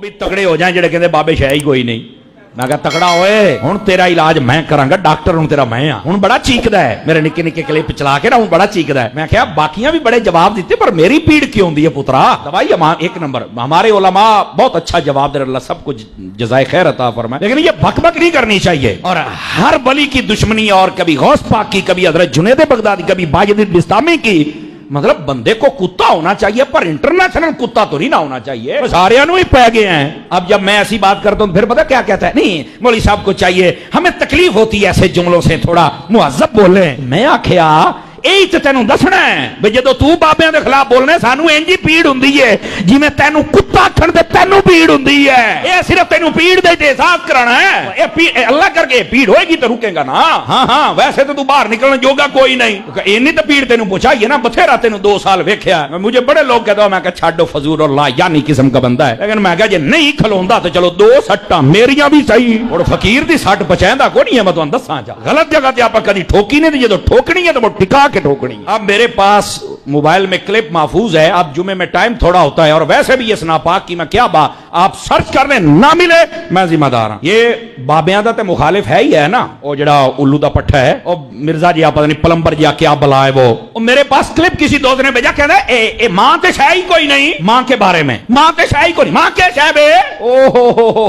بھی تگڑے ہو جائیں جڑے کہندے بابے شے ہی کوئی نہیں. میں کہا تگڑا ہوئے ہن تیرا علاج میں کراں گا, ڈاکٹر ہوں تیرا میں ہاں. ہن بڑا چیکدا ہے میرے نکے نکے کلپ چلا کے نا, ہن بڑا چیکدا ہے. میں کہا باقیاں بھی بڑے جواب دیتے پر میری پیڑ کیوں ہوندی ہے پترا؟ دوائی ایک نمبر. ہمارے علماء بہت اچھا جواب دے, اللہ سب کچھ جزائے خیر عطا فرمائے. لیکن یہ بک بک نہیں کرنی چاہیے, اور ہر ولی کی دشمنی, اور کبھی غوث پاک کی, کبھی حضرت جنید بغدادی, کبھی باجد بستامی کی. مطلب بندے کو کتا ہونا چاہیے پر انٹرنیشنل کتا تو نہیں نہ ہونا چاہیے. سارے ہی پہ گئے ہیں. اب جب میں ایسی بات کرتا ہوں پھر پتہ کیا کہتا ہے, نہیں مولوی صاحب کو چاہیے, ہمیں تکلیف ہوتی ہے ایسے جملوں سے, تھوڑا مہذب بولیں. میں آکھیا یہی تو تینوں دسنا ہے بھئی جدو تو بابیاں دے خلاف بولنے سانو انجی پیڑ ہوندی ہے جی میں تینوں کتا کھڑ دے تینوں پیڑ ہوندی ہے. یہ صرف تینوں پیڑ دے احساس کرانا ہے. اللہ کر کے پیڑ ہوئے گی تو رکے گا نا. ہاں ہاں ویسے تو باہر نکلنے جوگا کوئی نہیں. اینی تو پیڑ تینوں پوچھا یہ نا, بتھیرا تینوں 2 سال ویکھیا. مجھے بڑے لوگ کہتا ہوں, میں کہا چھاڑو فضول اور لا یعنی قسم کا بندہ ہے. لیکن میں کہا جی نہیں کھلوندا تو چلو 2 سٹاں میریاں بھی صحیح, اور فقیر دی سٹ بچیندا کوئی نہیں ہے. میں تانوں دساں جا غلط جگہ تے آپ کدی ٹھوکی نہیں, جدو ٹھوکنی ہے تو وہ ٹکا کے ٹھوکنی. اب میرے پاس موبائل میں کلپ محفوظ ہے, اب جمعے میں ٹائم تھوڑا ہوتا ہے, اور ویسے بھی اس ناپاک کی میں کیا بات, آپ سرچ کرنے نہ ملے میں ذمہ دار ہوں. یہ بابیاں دا تے مخالف ہے ہی ہے نا, وہ جڑا الو دا پٹھا ہے, اور مرزا جی آپ پتہ نہیں پلمبر جی کیا بلا ہے وہ میرے پاس کلپ کسی دوست نے بھیجا, کہتا ہے اے ماں تے شے ہی کوئی نہیں, ماں کے بارے میں ماں تے شے ہی کوئی نہیں, ماں کے شے بے. او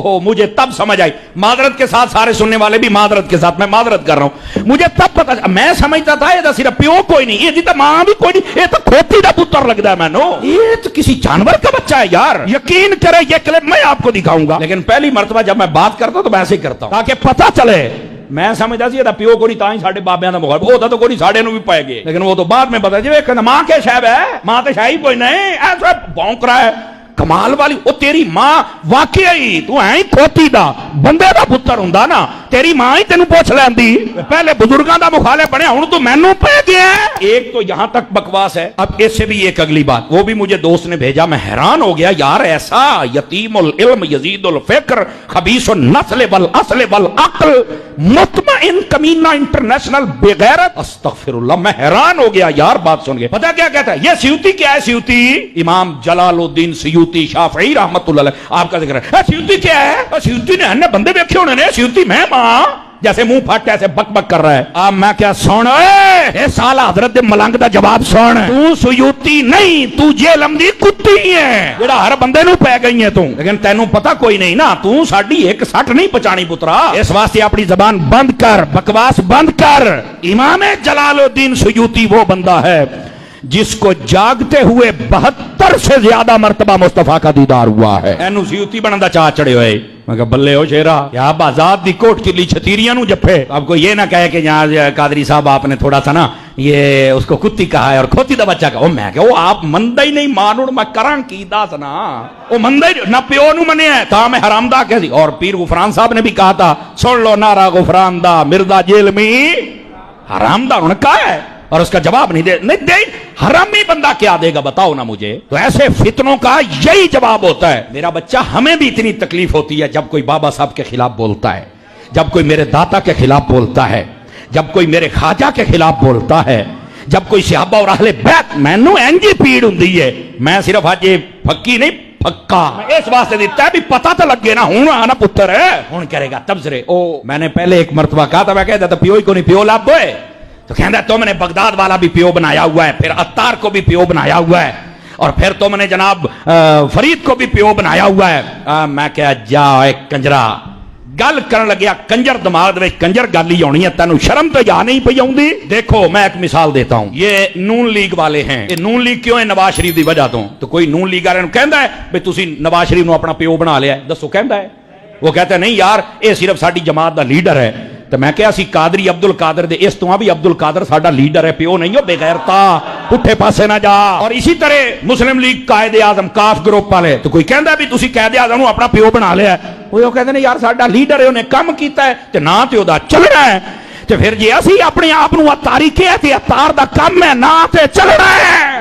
ہو مجھے تب سمجھ آئی, معذرت کے ساتھ سارے سننے والے بھی معذرت کے ساتھ, میں معذرت کر رہا ہوں, مجھے تب پتہ, میں سمجھتا تھا یہ صرف پیو کوئی نہیں, یہ تو ماں بھی کوئی نہیں, یہ تو کھوتی دا پتر لگتا ہے. میں نو یہ تو کسی جانور کا بچہ ہے یار. یقین کرے یہ کلپ میں آپ کو دکھاؤں گا, لیکن پہلی مرتبہ جب میں بات کرتا ہوں تو میں ایسے ہی کرتا ہوں تاکہ پتہ چلے. میں سمجھتا سی یہ پیو کو نہیں, تاں ہی ساڈے بابیاں دا مخالف ہوتا تو کوئی ساڈے نو بھی پائے گئے, لیکن وہ تو بعد میں پتہ جی کہ ماں کے شے ہے, ماں تے شے ہی کوئی نہیں, ایسا بھونک رہا ہے. کمال والی او تیری ماں واقعی تو ہے ہی کھوتی دا بندے دا پتر ہوندا نا, تیری ماں ہی تینوں پوچھ لیندی. پہلے بزرگاں دا مخالف بنے, ہن تو مینوں پہ گیا. ایک تو یہاں تک بکواس ہے. اب اس سے بھی ایک اگلی بات, وہ بھی مجھے دوست نے بھیجا, میں حیران ہو گیا یار, ایسا یتیم العلم یزید الفکر خبیث النسل والاصل والعقل مطمئن کمینہ انٹرنیشنل بغیرت, استغفر اللہ. میں حیران ہو گیا یار بات سن کے. پتہ کیا کہتا ہے یہ سیوطی کیا ہے, سیوطی امام جلال الدین سیوطی شافعی رحمت اللہ علیہ, آپ کا ذکر ہے. سیوطی کیا ہے, سیوطی نے بندے دیکھے ہونے نے, سیوطی میں ماں جیسے منہ پھٹ ایسے بک بک کر رہا ہے. اب میں کیا سن, اے سالہ حضرت ملنگ دا جواب سن, تو سیوطی نہیں, تو جیلم دی کتی ہے جڑا ہر بندے نو پہ گئی ہے تو, لیکن تینوں پتہ کوئی نہیں نا, تو ساڈی 1 سٹ نہیں پچانی پترا. اس واسطے اپنی زبان بند کر, بکواس بند کر. امام جلال الدین سیوطی وہ بندہ ہے جس کو جاگتے ہوئے 72 سے زیادہ مرتبہ مصطفیٰ کا دیدار ہوا ہے. اینو سیوطی بنن دا چاہ چڑے ہوئے. میں کہا بلے ہو شیرا, یا بازاد دی کوٹ کلی چھتیریاں نو جپے. اب کو یہ نہ کہے کہ یہاں قادری صاحب آپ نے تھوڑا سا نا یہ اس کو کتی کہا ہے اور کھوتی دا بچہ کہا. میں کہ وہ آپ مندہ ہی نہیں مانوڑ, میں کران کی داس نا, وہ مندہ ہی نہ پیو نو منے ہے تا میں حرام دا کہہ دی. اور پیر غفران صاحب نے بھی کہا تھا, سن لو نعرہ غفران دا, مرزا جیل میں حرام دا. انہوں نے کہا ہے اور اس کا جواب نہیں دے. حرامی بندہ کیا دے گا بتاؤ نا مجھے. تو ایسے فتنوں کا یہی جواب ہوتا ہے. میرا بچہ, ہمیں بھی اتنی تکلیف ہوتی ہے جب کوئی بابا صاحب کے خلاف بولتا ہے, جب کوئی میرے داتا کے خلاف بولتا ہے, جب کوئی میرے خواجہ کے خلاف بولتا ہے, جب کوئی صحابہ اور اہل بیت. مینوں انجی پیڑ ہوندی ہے, میں صرف آج یہ پھکی نہیں پکا اس واسطے دیتا ہے بھی پتہ تو لگے نا, ہوں آنا پتر ہے ہوں کرے گا تبصرے. او میں نے پہلے ایک مرتبہ کہا تھا, میں کہتا تھا پیو ہی کو نہیں, پیو لاب ہوئے تو کہتا تم نے بغداد والا بھی پیو بنایا ہوا ہے, پھر عطار کو بھی پیو بنایا ہوا ہے, اور پھر تم نے جناب فرید کو بھی پیو بنایا ہوا ہے. میں کہا جا ایک کنجرا گل کرن لگیا, کنجر دماغ دے کنجر گل ہی ہونی ہے, تینوں شرم تو یا نہیں پئی آؤندی. دیکھو میں ایک مثال دیتا ہوں, یہ نون لیگ والے ہیں. یہ نون لیگ کیوں ہے, نواز شریف دی وجہ تو کوئی نون لیگ والے کہندا ہے بھئی تسی نواز شریف نو اپنا پیو بنا لیا ہے, دسو کہندا ہے. وہ کہتا ہے نہیں یار یہ صرف ساڈی جماعت دا لیڈر ہے. تو میں کہا سی قادری عبد القادر دے, اس تو بھی عبد القادر ساڈا لیڈر ہے, پیو نہیں ہو بے غیرتا, پٹھے پاسے نہ جا. اور اسی طرح مسلم لیگ قائد اعظم کاف گروپ والے, تو کوئی کہندا بھی تسی قائد اعظم اپنا پیو بنا لیا ہے. وہ کہتے ہیں یار ساڈا لیڈر ہے, انہیں کم کیتا ہے تے نہ تے اودا چلنا ہے. تے پھر جی اسی اپنے آپ نو اتاری کے تے اتار دا کم ہے, نہ تے چلنا ہے.